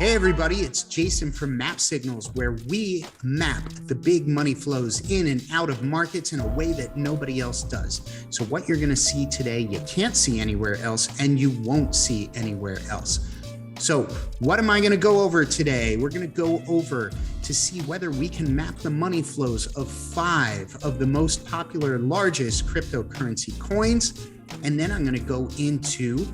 Hey everybody, it's Jason from Map Signals, where we map the big money flows in and out of markets in a way that nobody else does. So what you're going to see today, you can't see anywhere else, and you won't see anywhere else. So what am I going to go over today? We're going to go over to see whether we can map the money flows of 5 of the most popular, largest cryptocurrency coins. And then I'm going to go into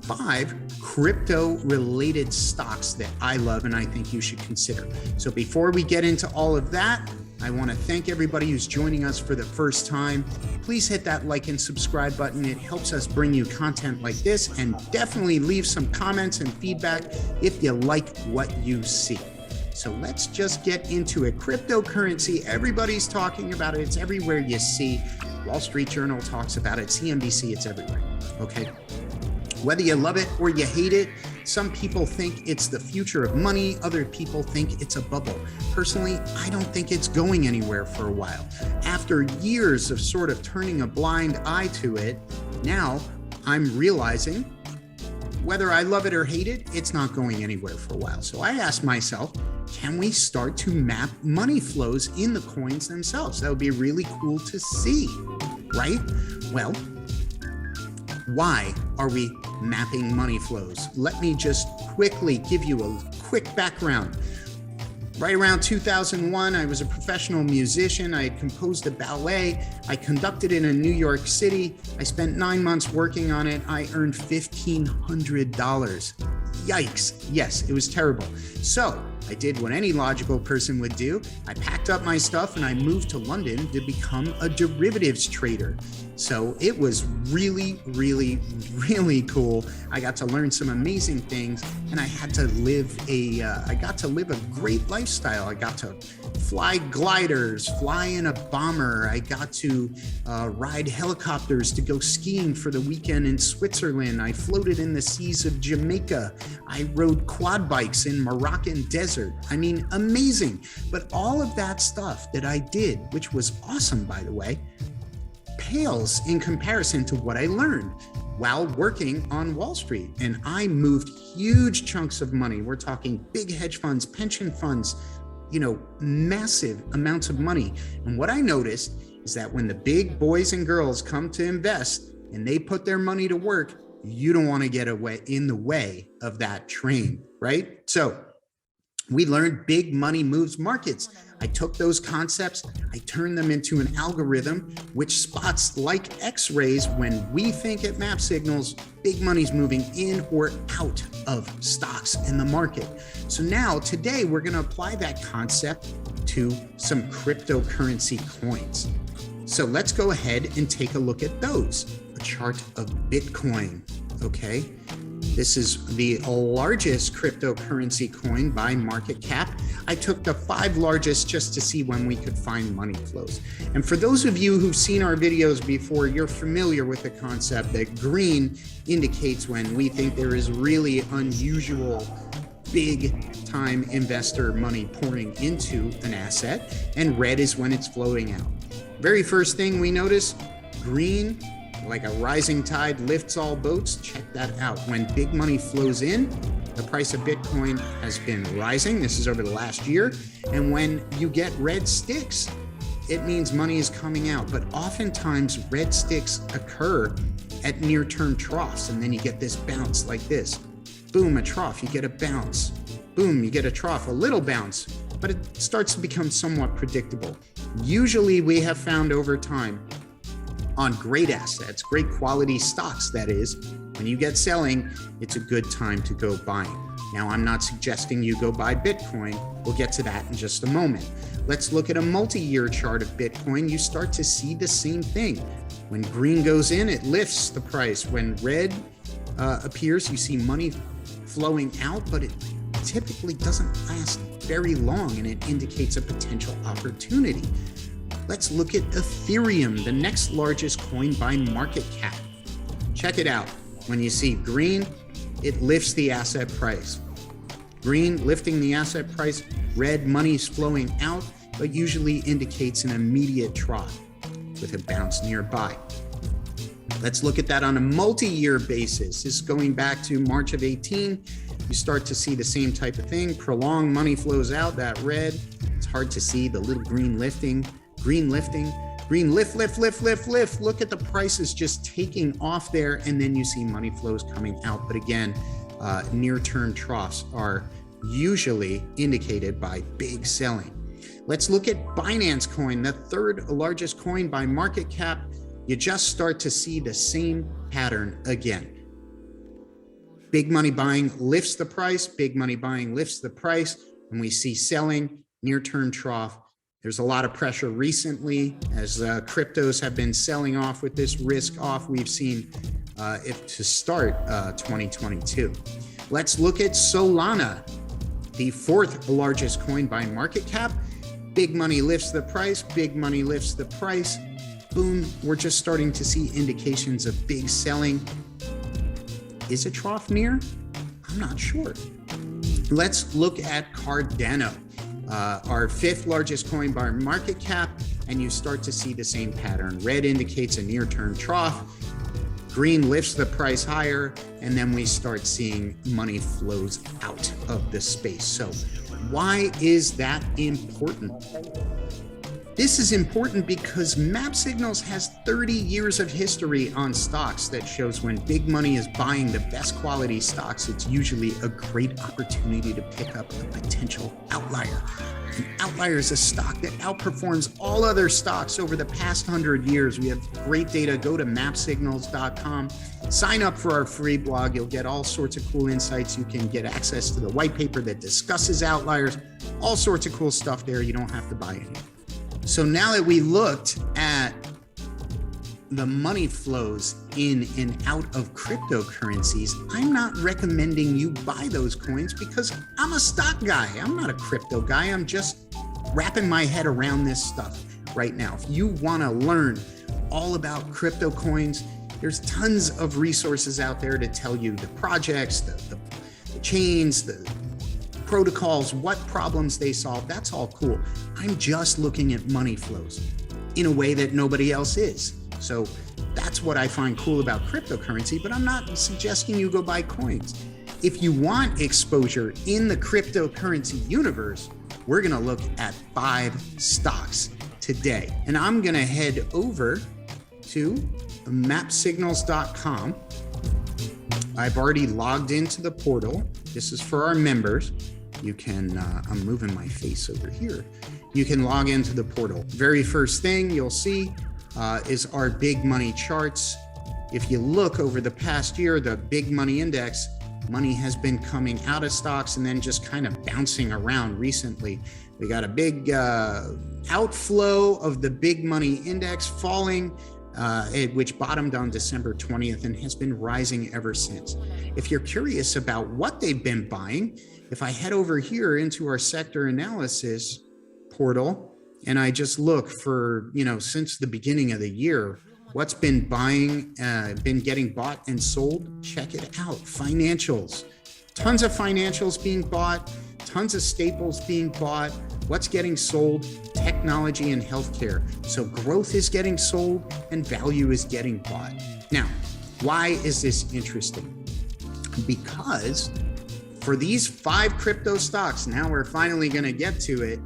5 crypto-related stocks that I love and I think you should consider. So before we get into all of that, I want to thank everybody who's joining us for the first time. Please hit that like and subscribe button. It helps us bring you content like this, and definitely leave some comments and feedback if you like what you see. So let's just get into it. Cryptocurrency, everybody's talking about it. It's everywhere you see. Wall Street Journal talks about it. CNBC, it's everywhere. Okay. Whether you love it or you hate it, some people think it's the future of money. Other people think it's a bubble. Personally, I don't think it's going anywhere for a while. After years of sort of turning a blind eye to it, now I'm realizing whether I love it or hate it, it's not going anywhere for a while. So I asked myself, can we start to map money flows in the coins themselves? That would be really cool to see, right? Well, why are we mapping money flows? Let me just quickly give you a quick background. Right around 2001, I was a professional musician. I had composed a ballet. I conducted it in New York City. I spent 9 months working on it. I earned $1,500. Yikes. Yes, it was terrible. So I did what any logical person would do. I packed up my stuff and I moved to London to become a derivatives trader. So it was really, really, really cool. I got to learn some amazing things, and I had to live a great lifestyle. I got to fly gliders, fly in a bomber. I got to ride helicopters to go skiing for the weekend in Switzerland. I floated in the seas of Jamaica. I rode quad bikes in Moroccan desert. I mean, amazing. But all of that stuff that I did, which was awesome, by the way, pales in comparison to what I learned while working on Wall Street. And I moved huge chunks of money. We're talking big hedge funds, pension funds, massive amounts of money. And what I noticed is that when the big boys and girls come to invest and they put their money to work, you don't want to get in the way of that train, right? So we learned big money moves markets. I took those concepts, I turned them into an algorithm which spots like X-rays when we think at Map Signals, big money's moving in or out of stocks in the market. So now today we're going to apply that concept to some cryptocurrency coins. So let's go ahead and take a look at those. A chart of Bitcoin, okay? This is the largest cryptocurrency coin by market cap. I took the 5 largest just to see when we could find money flows. And for those of you who've seen our videos before, you're familiar with the concept that green indicates when we think there is really unusual big time investor money pouring into an asset, and red is when it's flowing out. Very first thing we notice, green, like a rising tide lifts all boats. Check that out. When big money flows in, the price of Bitcoin has been rising. This is over the last year. And when you get red sticks, it means money is coming out. But oftentimes red sticks occur at near-term troughs, and then you get this bounce like this. Boom, a trough, you get a bounce. Boom, you get a trough, a little bounce, but it starts to become somewhat predictable. Usually we have found over time on great assets, great quality stocks, that is, when you get selling, it's a good time to go buying. Now, I'm not suggesting you go buy Bitcoin. We'll get to that in just a moment. Let's look at a multi-year chart of Bitcoin. You start to see the same thing. When green goes in, it lifts the price. When red appears, you see money flowing out, but it typically doesn't last very long, and it indicates a potential opportunity. Let's look at Ethereum, the next largest coin by market cap. Check it out. When you see green, it lifts the asset price. Green lifting the asset price, red money's flowing out, but usually indicates an immediate trough with a bounce nearby. Let's look at that on a multi-year basis. This is going back to March of 18. you start to see the same type of thing. Prolonged money flows out, that red. It's hard to see the little green lifting, green lift. Look at the prices just taking off there, and then you see money flows coming out. But again, near-term troughs are usually indicated by big selling. Let's look at Binance Coin, the third largest coin by market cap. You just start to see the same pattern again. Big money buying lifts the price, big money buying lifts the price, and we see selling, near-term trough. There's a lot of pressure recently as cryptos have been selling off with this risk off. We've seen it to start 2022. Let's look at Solana, the fourth largest coin by market cap. Big money lifts the price, big money lifts the price. Boom, we're just starting to see indications of big selling. Is a trough near? I'm not sure. Let's look at Cardano, our fifth largest coin by market cap, and you start to see the same pattern. Red indicates a near-term trough, green lifts the price higher, and then we start seeing money flows out of the space. So why is that important? This is important because Map Signals has 30 years of history on stocks that shows when big money is buying the best quality stocks, it's usually a great opportunity to pick up a potential outlier. An outlier is a stock that outperforms all other stocks over the past 100 years. We have great data. Go to mapsignals.com. Sign up for our free blog. You'll get all sorts of cool insights. You can get access to the white paper that discusses outliers, all sorts of cool stuff there. You don't have to buy any. So now that we looked at the money flows in and out of cryptocurrencies, I'm not recommending you buy those coins because I'm a stock guy. I'm not a crypto guy. I'm just wrapping my head around this stuff right now. If you want to learn all about crypto coins, there's tons of resources out there to tell you the projects, the chains, the protocols, what problems they solve. That's all cool. I'm just looking at money flows in a way that nobody else is. So that's what I find cool about cryptocurrency, but I'm not suggesting you go buy coins. If you want exposure in the cryptocurrency universe, we're going to look at 5 stocks today. And I'm going to head over to mapsignals.com. I've already logged into the portal. This is for our members. You can, I'm moving my face over here. You can log into the portal. Very first thing you'll see is our big money charts. If you look over the past year, the big money index, money has been coming out of stocks and then just kind of bouncing around recently. We got a big outflow of the big money index falling, which bottomed on December 20th and has been rising ever since. If you're curious about what they've been buying, if I head over here into our sector analysis portal and I just look for, since the beginning of the year, what's been getting bought and sold, check it out. Financials, tons of financials being bought, tons of staples being bought. What's getting sold? Technology and healthcare. So growth is getting sold and value is getting bought. Now, why is this interesting? Because for these 5 crypto stocks, now we're finally going to get to it.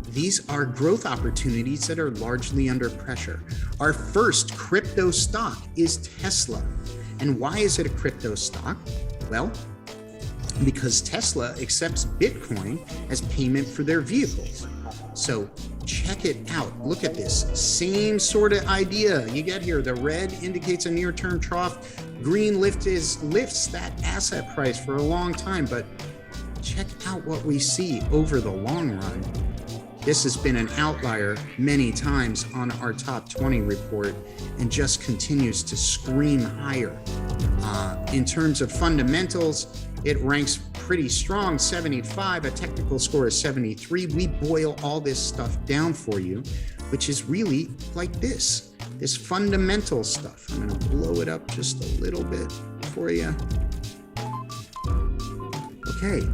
These are growth opportunities that are largely under pressure. Our first crypto stock is Tesla. And why is it a crypto stock? Well, because Tesla accepts Bitcoin as payment for their vehicles. So check it out. Look at this. Same sort of idea. You get here, the red indicates a near-term trough. Green lifts that asset price for a long time, but check out what we see over the long run. This has been an outlier many times on our top 20 report and just continues to scream higher. In terms of fundamentals, it ranks pretty strong, 75, a technical score is 73. We boil all this stuff down for you, which is really like this fundamental stuff. I'm gonna blow it up just a little bit for you. Okay.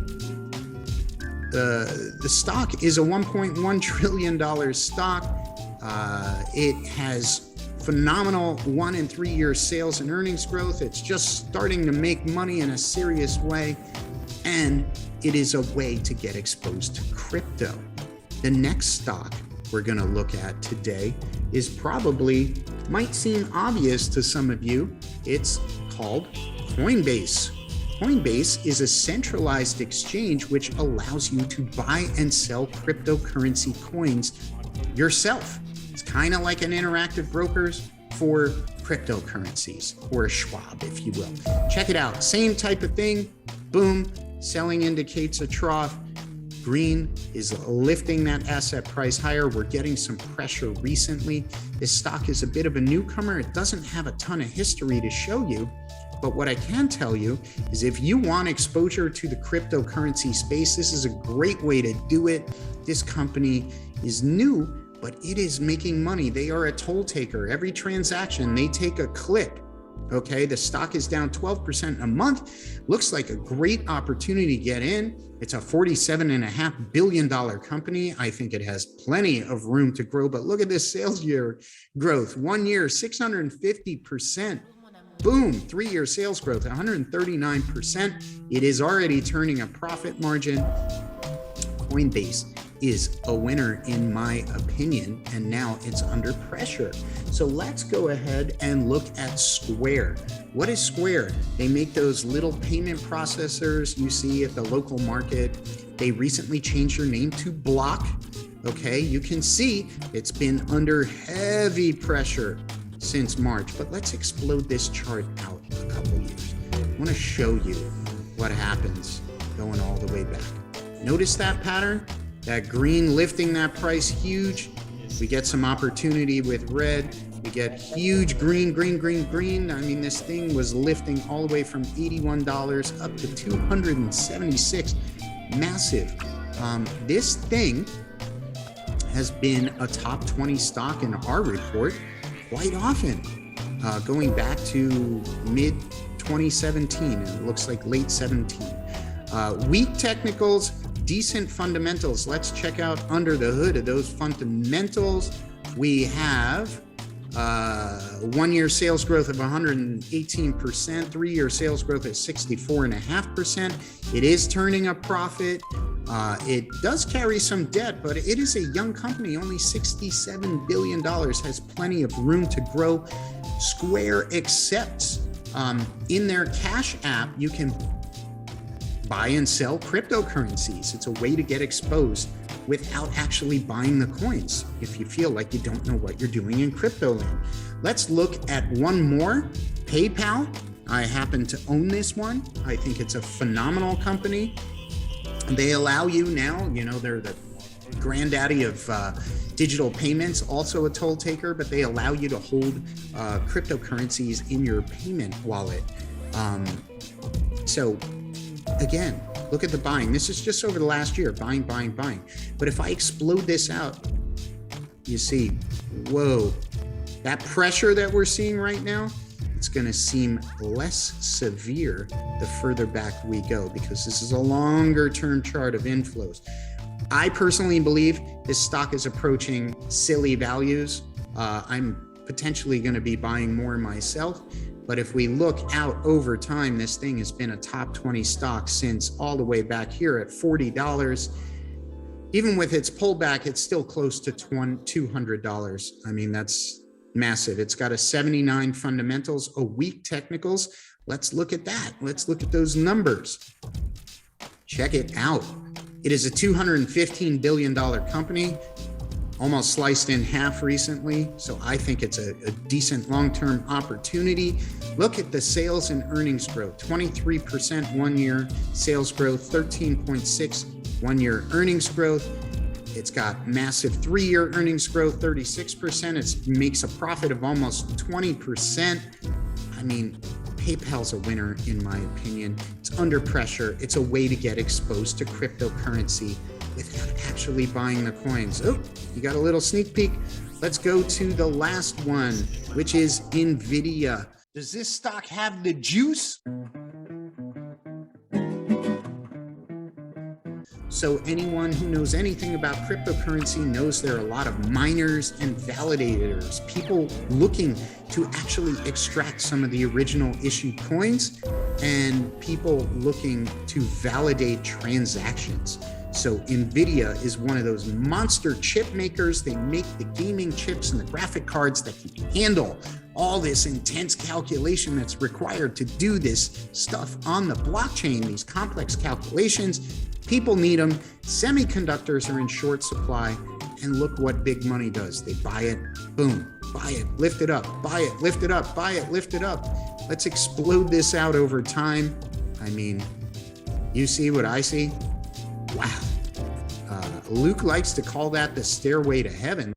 The stock is a $1.1 trillion stock. It has phenomenal 1 and 3 year sales and earnings growth. It's just starting to make money in a serious way. And it is a way to get exposed to crypto. The next stock we're going to look at today is might seem obvious to some of you. It's called Coinbase. Coinbase is a centralized exchange which allows you to buy and sell cryptocurrency coins yourself. It's kind of like an interactive brokers for cryptocurrencies, or a Schwab, if you will. Check it out. Same type of thing. Boom. Selling indicates a trough. Green is lifting that asset price higher. We're getting some pressure recently. This stock is a bit of a newcomer. It doesn't have a ton of history to show you. But what I can tell you is if you want exposure to the cryptocurrency space, this is a great way to do it. This company is new, but it is making money. They are a toll taker. Every transaction, they take a clip. Okay, the stock is down 12% a month. Looks like a great opportunity to get in. It's a $47.5 billion company. I think it has plenty of room to grow, but look at this sales year growth. 1 year, 650%. Boom, 3 year sales growth, 139%. It is already turning a profit margin. Coinbase is a winner in my opinion, and now it's under pressure. So let's go ahead and look at Square. What is Square? They make those little payment processors you see at the local market. They recently changed their name to Block. Okay, you can see it's been under heavy pressure since March, but let's explode this chart out a couple years. I want to show you what happens going all the way back. Notice that pattern? That green lifting that price huge. We get some opportunity with red. We get huge green, green, green, green. I mean, this thing was lifting all the way from $81 up to $276. Massive. This thing has been a top 20 stock in our report quite often, going back to mid 2017. It looks like late 17. Weak technicals, decent fundamentals. Let's check out under the hood of those fundamentals. We have 1 year sales growth of 118%, 3 year sales growth at 64.5%. It is turning a profit. It does carry some debt, but it is a young company, only $67 billion, has plenty of room to grow. Square accepts in their Cash app, you can buy and sell cryptocurrencies. It's a way to get exposed without actually buying the coins if you feel like you don't know what you're doing in crypto land. Let's look at one more, PayPal. I happen to own this one. I think it's a phenomenal company. They allow you now, they're the granddaddy of digital payments, also a toll taker, but they allow you to hold cryptocurrencies in your payment wallet. So again, look at the buying. This is just over the last year, buying, buying, buying. But if I explode this out, you see, whoa, that pressure that we're seeing right now, it's going to seem less severe the further back we go, because this is a longer term chart of inflows. I personally believe this stock is approaching silly values. I'm potentially going to be buying more myself. But if we look out over time, this thing has been a top 20 stock since all the way back here at $40. Even with its pullback, it's still close to $200. I mean, that's massive. It's got a 79 fundamentals, a weak technicals. Let's look at that. Let's look at those numbers. Check it out. It is a $215 billion company, almost sliced in half recently. So I think it's a decent long-term opportunity. Look at the sales and earnings growth, 23% 1 year sales growth, 13.6 1 year earnings growth. It's got massive 3 year earnings growth, 36%. It makes a profit of almost 20%. I mean, PayPal's a winner in my opinion. It's under pressure. It's a way to get exposed to cryptocurrency without actually buying the coins. Oh, you got a little sneak peek. Let's go to the last one, which is NVIDIA. Does this stock have the juice? So anyone who knows anything about cryptocurrency knows there are a lot of miners and validators, people looking to actually extract some of the original issued coins and people looking to validate transactions. So NVIDIA is one of those monster chip makers. They make the gaming chips and the graphic cards that can handle all this intense calculation that's required to do this stuff on the blockchain, these complex calculations. People need them. Semiconductors are in short supply. And look what big money does. They buy it, boom, buy it, lift it up, buy it, lift it up, buy it, lift it up. Let's explode this out over time. I mean, you see what I see? Wow. Luke likes to call that the stairway to heaven.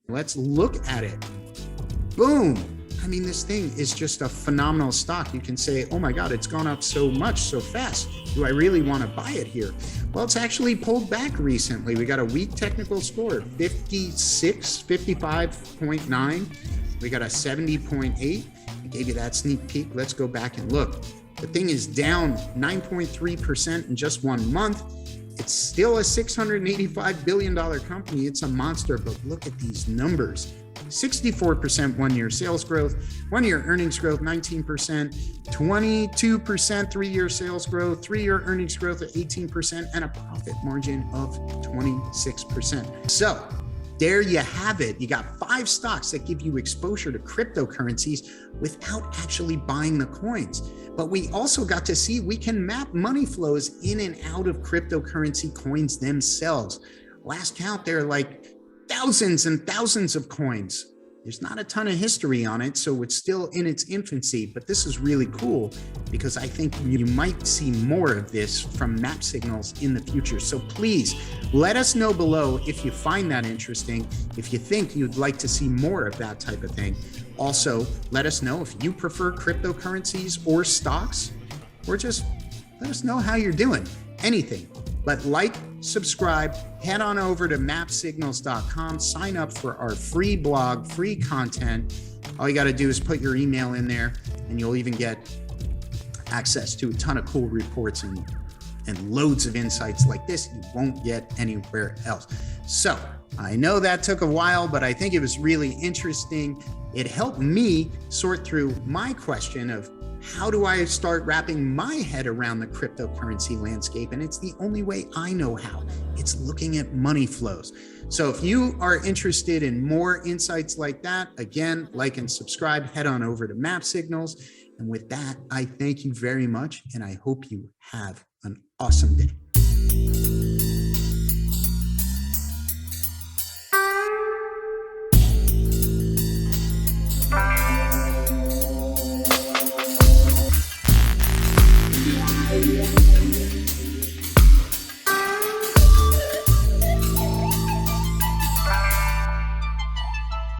Let's look at it. Boom. I mean, this thing is just a phenomenal stock. You can say, oh my God, it's gone up so much, so fast. Do I really want to buy it here? Well, it's actually pulled back recently. We got a weak technical score, 55.9. We got a 70.8. I gave you that sneak peek. Let's go back and look. The thing is down 9.3% in just 1 month. It's still a $685 billion company. It's a monster, but look at these numbers. 64% one-year sales growth, one-year earnings growth 19%, 22% three-year sales growth, three-year earnings growth of 18%, and a profit margin of 26%. So there you have it. You got 5 stocks that give you exposure to cryptocurrencies without actually buying the coins. But we also got to see we can map money flows in and out of cryptocurrency coins themselves. Last count, there are like thousands and thousands of coins. There's not a ton of history on it, so it's still in its infancy, but this is really cool because I think you might see more of this from map signals in the future. So please let us know below if you find that interesting, if you think you'd like to see more of that type of thing. Also, let us know if you prefer cryptocurrencies or stocks, or just let us know how you're doing, anything. But like, subscribe, head on over to mapsignals.com, sign up for our free blog, free content. All you got to do is put your email in there and you'll even get access to a ton of cool reports and loads of insights like this you won't get anywhere else. So I know that took a while, but I think it was really interesting. It helped me sort through my question of how do I start wrapping my head around the cryptocurrency landscape? And it's the only way I know how. It's looking at money flows. So if you are interested in more insights like that, again, like and subscribe, head on over to Map Signals. And with that, I thank you very much. And I hope you have an awesome day.